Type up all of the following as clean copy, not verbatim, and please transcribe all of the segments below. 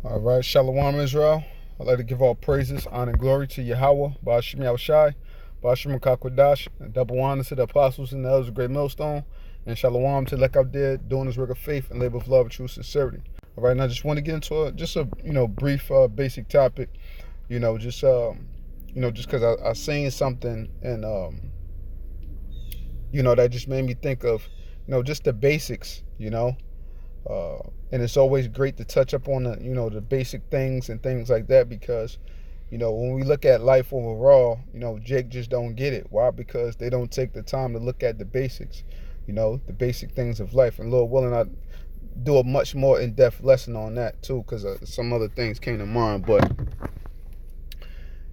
All right, Shalom Israel. I'd like to give all praises, honor, and glory to Yahweh, Ba'ashim Yahushai, Ba'ashim Kakwadash, and double honor to the apostles and the elders of Great Millstone, and Shalom to Lek out there doing his work of faith and labor of love and true sincerity. All right, now I just want to get into a brief basic topic, just because I seen something and that just made me think of just the basics, and it's always great to touch up on the basic things and things like that because when we look at life overall, Jake just don't get it. Why? Because they don't take the time to look at the basics, the basic things of life. And Lord willing, I do a much more in-depth lesson on that too, because some other things came to mind. But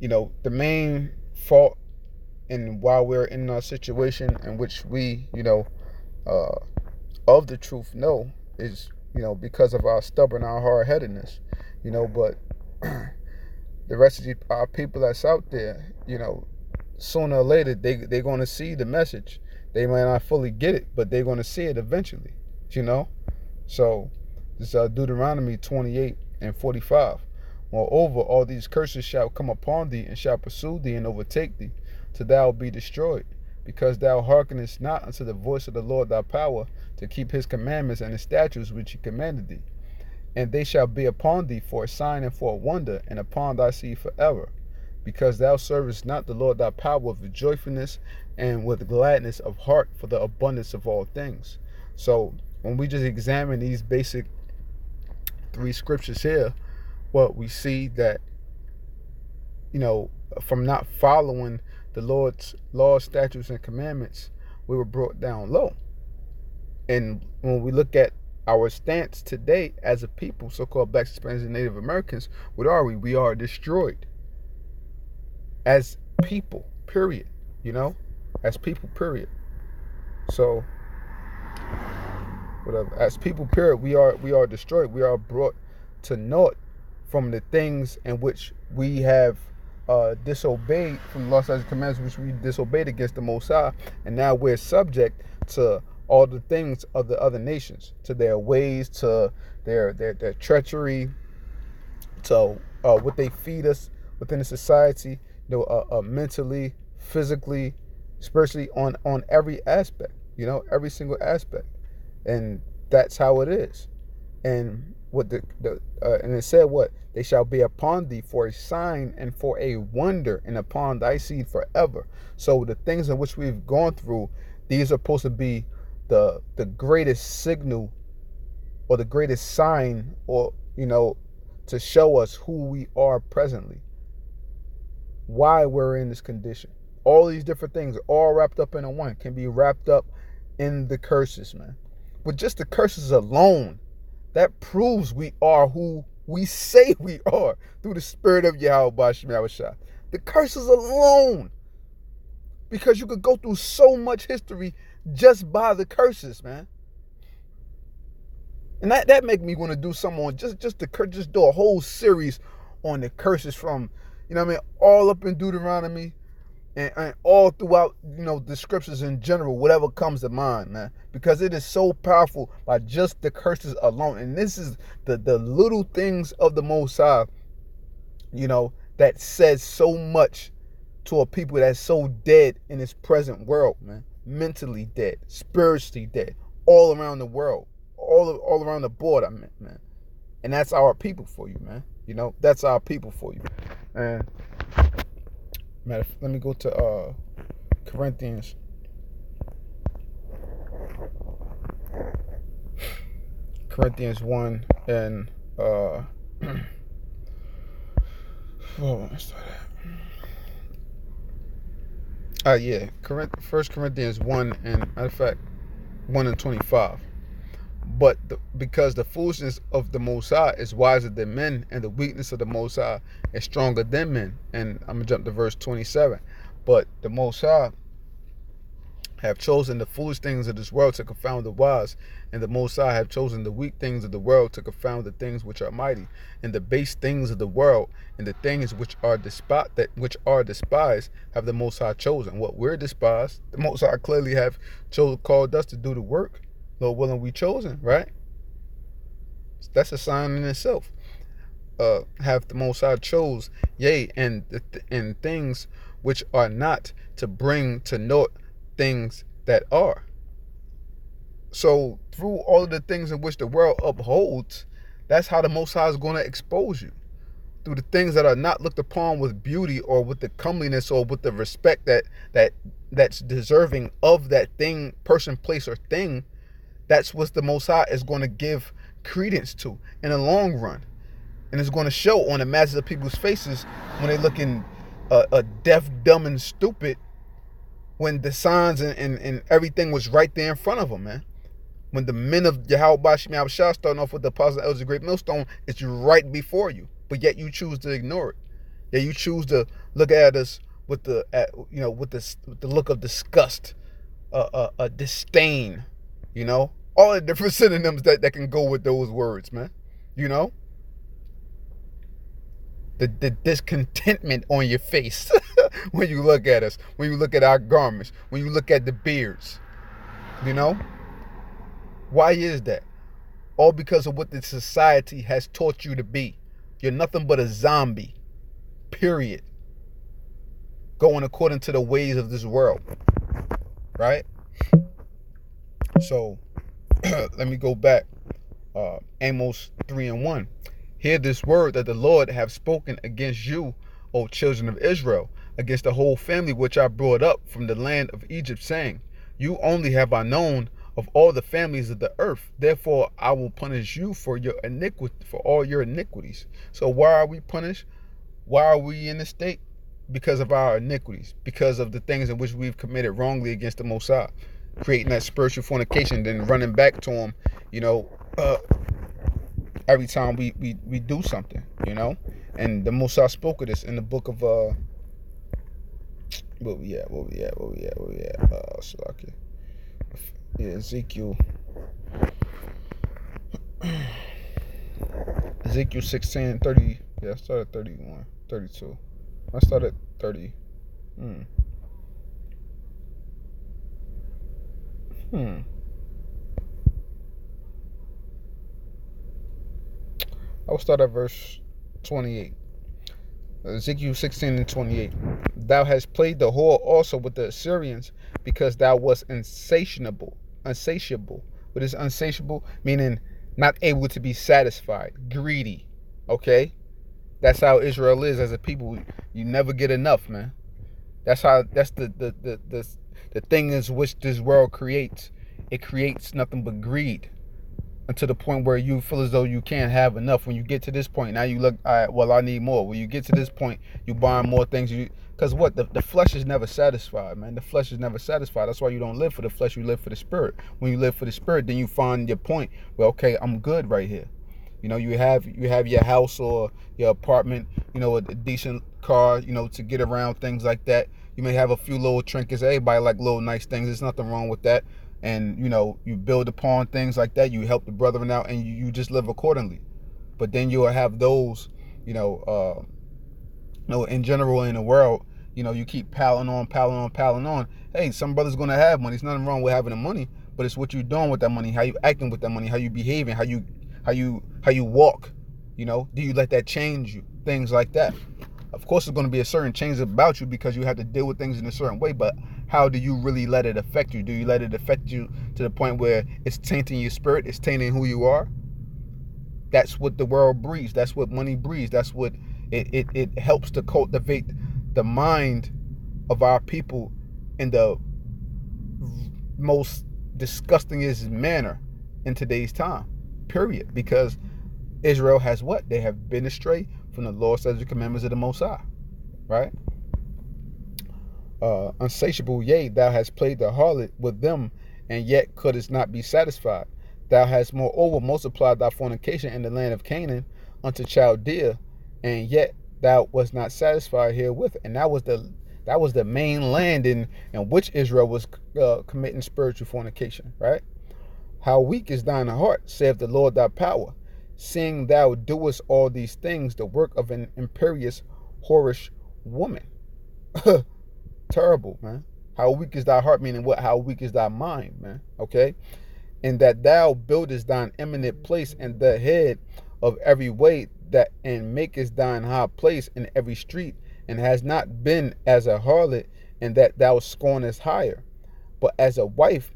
the main fault and why we're in a situation in which we uh, of the truth know is because of our stubborn, our hard-headedness, but the rest of our people that's out there, sooner or later they're going to see the message. They might not fully get it, but they're going to see it eventually, so this Deuteronomy 28:45. Moreover, all these curses shall come upon thee and shall pursue thee and overtake thee, till thou be destroyed, because thou hearkenest not unto the voice of the Lord thy power, to keep his commandments and his statutes which he commanded thee. And they shall be upon thee for a sign and for a wonder, and upon thy seed forever, because thou servest not the Lord thy power with joyfulness and with gladness of heart for the abundance of all things. So when we just examine these basic three scriptures here, what we see that from not following the Lord's laws, statutes, and commandments, we were brought down low. And when we look at our stance today as a people, so-called Blacks, Hispanics, and Native Americans, what are we? We are destroyed as people, period. As people, period. So, whatever. As people, period, we are destroyed. We are brought to naught from the things in which we have disobeyed, from the law, statutes, and commandments which we disobeyed against the Most High, and now we're subject to all the things of the other nations, to their ways, to their treachery, to what they feed us within the society, mentally, physically, spiritually, on every aspect, every single aspect, and that's how it is. And what and it said, what they shall be upon thee for a sign and for a wonder, and upon thy seed forever. So the things in which we've gone through, these are supposed to be the greatest signal or the greatest sign, or to show us who we are presently, why we're in this condition. All these different things all wrapped up in one can be wrapped up in the curses, man. With just the curses alone, that proves we are who we say we are through the spirit of Yahweh Ba'ashim Yahushai. The curses alone. Because you could go through so much history just by the curses, man. And that make me want to do something on just do a whole series on the curses from, all up in Deuteronomy and all throughout, the scriptures in general, whatever comes to mind, man. Because it is so powerful by just the curses alone. And this is the little things of the Most High, that says so much to a people that's so dead in this present world, man. Mentally dead, spiritually dead, all around the world, all around the board, man. And that's our people for you, man. That's our people for you. And let me go to Corinthians. Corinthians 1 and First Corinthians 1 and, matter of fact, 1 and 25. But because the foolishness of the Most High is wiser than men, and the weakness of the Most High is stronger than men. And I'm going to jump to verse 27. But the Most High have chosen the foolish things of this world to confound the wise, and the Most High have chosen the weak things of the world to confound the things which are mighty, and the base things of the world, and the things which are despised have the Most High chosen. What we're despised, the Most High clearly have called us to do the work. Lord willing, we chosen, right? That's a sign in itself. have the Most High chose, yea, and things which are not, to bring to naught things that are. So through all of the things in which the world upholds, that's how the Most High is going to expose you. Through the things that are not looked upon with beauty or with the comeliness or with the respect that's deserving of that thing, person, place, or thing. That's what the Most High is going to give credence to in the long run. And it's going to show on the masses of people's faces when they looking deaf, dumb, and stupid, when the signs and everything was right there in front of them, man. When the men of Yahweh Shem Shah starting off with the apostles and elders of Great Millstone, it's right before you, but yet you choose to ignore it. Yet you choose to look at us with the with the look of disgust, a disdain, all the different synonyms that can go with those words, man. The discontentment on your face when you look at us, when you look at our garments, when you look at the beards, Why is that? All because of what the society has taught you to be. You're nothing but a zombie, period. Going according to the ways of this world, right? So, let me go back. Amos 3:1. Hear this word that the Lord have spoken against you, O children of Israel, against the whole family which I brought up from the land of Egypt, saying, you only have I known of all the families of the earth. Therefore I will punish you for your iniquity, for all your iniquities. So why are we punished? Why are we in this state? Because of our iniquities, because of the things in which we've committed wrongly against the Most High, creating that spiritual fornication, then running back to him, every time we do something, And the Most High spoke of this in the book of where we at? Salaki. Yeah, Ezekiel 16:30. Yeah, I started 31, 32. I started 30. I will start at verse 28. Ezekiel 16:28. Thou hast played the whore also with the Assyrians, because thou wast insatiable. What is insatiable? Meaning not able to be satisfied, greedy. Okay? That's how Israel is as a people. You never get enough, man. That's the thing is which this world creates. It creates nothing but greed. And to the point where you feel as though you can't have enough. When you get to this point, now you look, all right, well, I need more. When you get to this point, you buying more things. Because what? The flesh is never satisfied, man. The flesh is never satisfied. That's why you don't live for the flesh. You live for the spirit. When you live for the spirit, then you find your point. Well, okay, I'm good right here. You have your house or your apartment, a decent car, to get around, things like that. You may have a few little trinkets. Everybody like little nice things. There's nothing wrong with that. And you build upon things like that. You help the brethren out, and you just live accordingly. But then you'll have those, in general in the world, you keep piling on. Hey, some brother's gonna have money. There's nothing wrong with having the money, but it's what you're doing with that money, how you acting with that money, how you behaving, how you walk. Do you let that change you? Things like that. Of course, there's going to be a certain change about you because you have to deal with things in a certain way, but how do you really let it affect you? Do you let it affect you to the point where it's tainting your spirit, it's tainting who you are? That's what the world breeds. That's what money breeds. That's what it helps to cultivate the mind of our people in the most disgustingest manner in today's time, period. Because Israel has what? They have been astray from the law, statutes, and commandments of the Most High, right? Unsatiable, yea, thou hast played the harlot with them, and yet couldst not be satisfied. Thou hast moreover multiplied thy fornication in the land of Canaan unto Chaldea, and yet thou wast not satisfied herewith. And that was the main land in which Israel was committing spiritual fornication, right? How weak is thine heart, saith the Lord thy power, seeing thou doest all these things, the work of an imperious, whorish woman. Terrible, man. How weak is thy heart, meaning what? How weak is thy mind, man? Okay? And that thou buildest thine eminent place, and the head of every way, that and makest thine high place in every street, and has not been as a harlot, and that thou scornest hire, but as a wife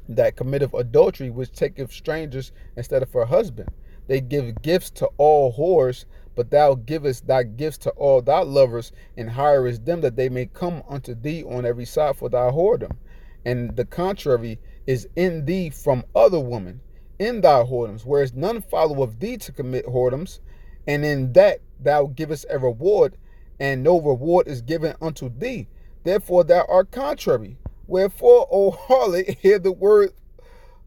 that committeth adultery, which taketh strangers instead of her husband. They give gifts to all whores, but thou givest thy gifts to all thy lovers, and hirest them that they may come unto thee on every side for thy whoredom. And the contrary is in thee from other women, in thy whoredoms, whereas none follow of thee to commit whoredoms, and in that thou givest a reward, and no reward is given unto thee. Therefore thou art contrary. Wherefore, O harlot, hear the word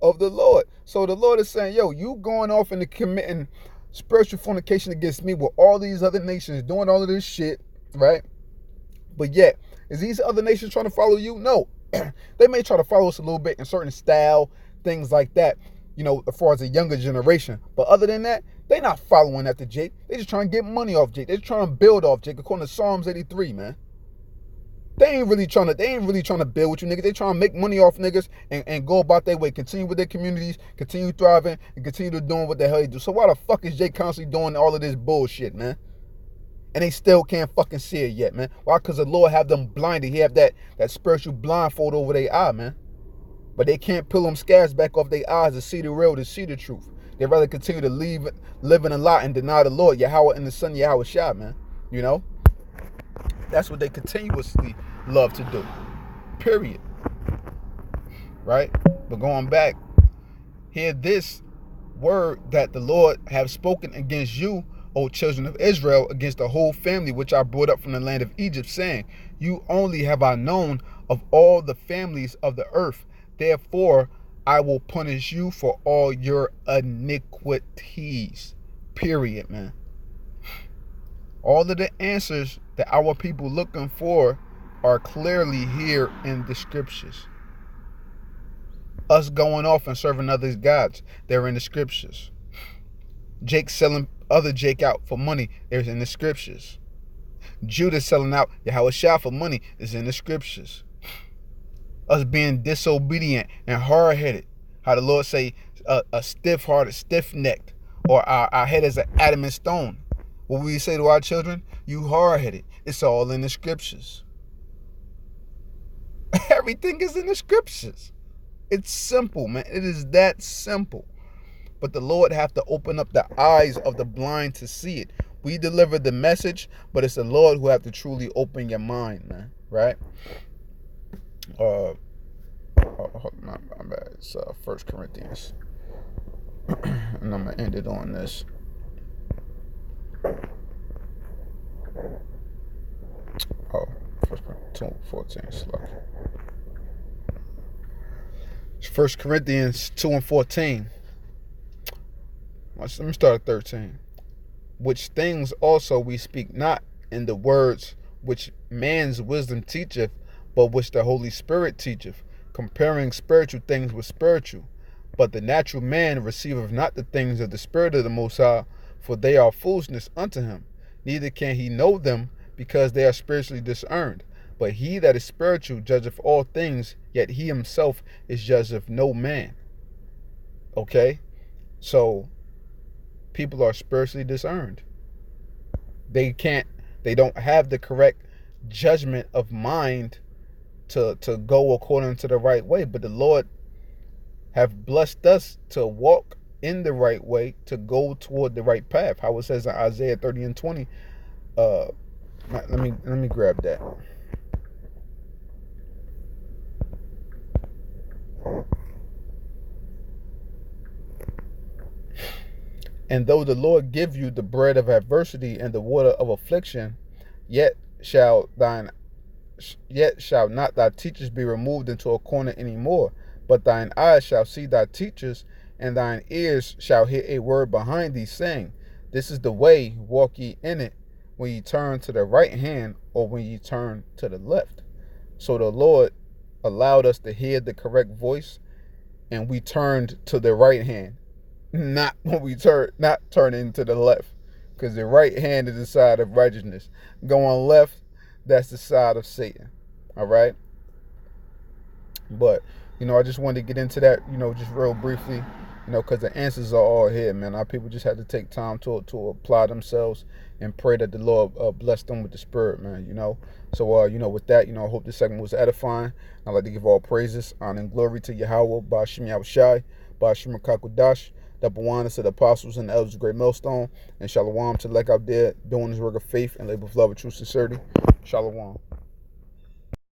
of the Lord. So the Lord is saying, yo, you going off and committing spiritual fornication against me with all these other nations doing all of this shit, right? But yet, is these other nations trying to follow you? No. They may try to follow us a little bit in certain style, things like that, as far as a younger generation. But other than that, they not following after Jake. They just trying to get money off Jake. They're trying to build off Jake, according to Psalms 83, man. They ain't really trying to build with you niggas. They trying to make money off niggas and go about their way, continue with their communities, continue thriving, and continue to doing what the hell they do. So why the fuck is Jay constantly doing all of this bullshit, man? And they still can't fucking see it yet, man. Why? Because the Lord have them blinded. He have that spiritual blindfold over their eye, man. But they can't peel them scabs back off their eyes to see the real, to see the truth. They rather continue to live in a lie and deny the Lord, Yahweh and the Son, Yahweh Shah, man. That's what they continuously love to do. Period. Right? But going back, hear this word that the Lord have spoken against you, O children of Israel, against the whole family which I brought up from the land of Egypt, saying, you only have I known of all the families of the earth. Therefore, I will punish you for all your iniquities. Period, man. All of the answers that our people looking for are clearly here in the scriptures. Us going off and serving other gods, they're in the scriptures. Jake selling other Jake out for money, there's in the scriptures. Judah selling out Yahweh Shah for money is in the scriptures. Us being disobedient and hard-headed, how the Lord say a stiff-hearted, stiff-necked, or our head is an adamant stone. What we say to our children? You hard-headed. It's all in the scriptures. Everything is in the scriptures. It's simple, man. It is that simple. But the Lord have to open up the eyes of the blind to see it. We deliver the message, but it's the Lord who have to truly open your mind, man. Right? My bad. It's 1 Corinthians. And I'm going to end it on this. Oh, 1 Corinthians 2:14. Slow. 1 Corinthians 2:14. Let me start at 13. Which things also we speak not in the words which man's wisdom teacheth, but which the Holy Spirit teacheth, comparing spiritual things with spiritual. But the natural man receiveth not the things of the Spirit of the Most High, for they are foolishness unto him. Neither can he know them, because they are spiritually discerned. But he that is spiritual judgeth all things, yet he himself is judged of no man. Okay? So, people are spiritually discerned. They don't have the correct judgment of mind to go according to the right way. But the Lord have blessed us to walk in the right way, to go toward the right path. How it says in Isaiah 30:20. Let me grab that. And though the Lord give you the bread of adversity and the water of affliction, yet shall not thy teachers be removed into a corner any more, but thine eyes shall see thy teachers, and thine ears shall hear a word behind thee, saying, this is the way, walk ye in it, when ye turn to the right hand, or when ye turn to the left. So the Lord allowed us to hear the correct voice, and we turned to the right hand. Not turning to the left, because the right hand is the side of righteousness. Going left, that's the side of Satan. All right. But I just wanted to get into that, just real briefly. You know, because the answers are all here, man. Our people just had to take time to apply themselves and pray that the Lord bless them with the Spirit, man. You know, so you know, with that, you know, I hope this segment was edifying. I'd like to give all praises, honor, and glory to Yahweh, Ba'ashim Yahushai, Ba'ashim Kakudash, the Bawanas to the apostles and the elders of Great Millstone, and Shalom to the elect out there doing this work of faith and labor of love and true sincerity. Shalom.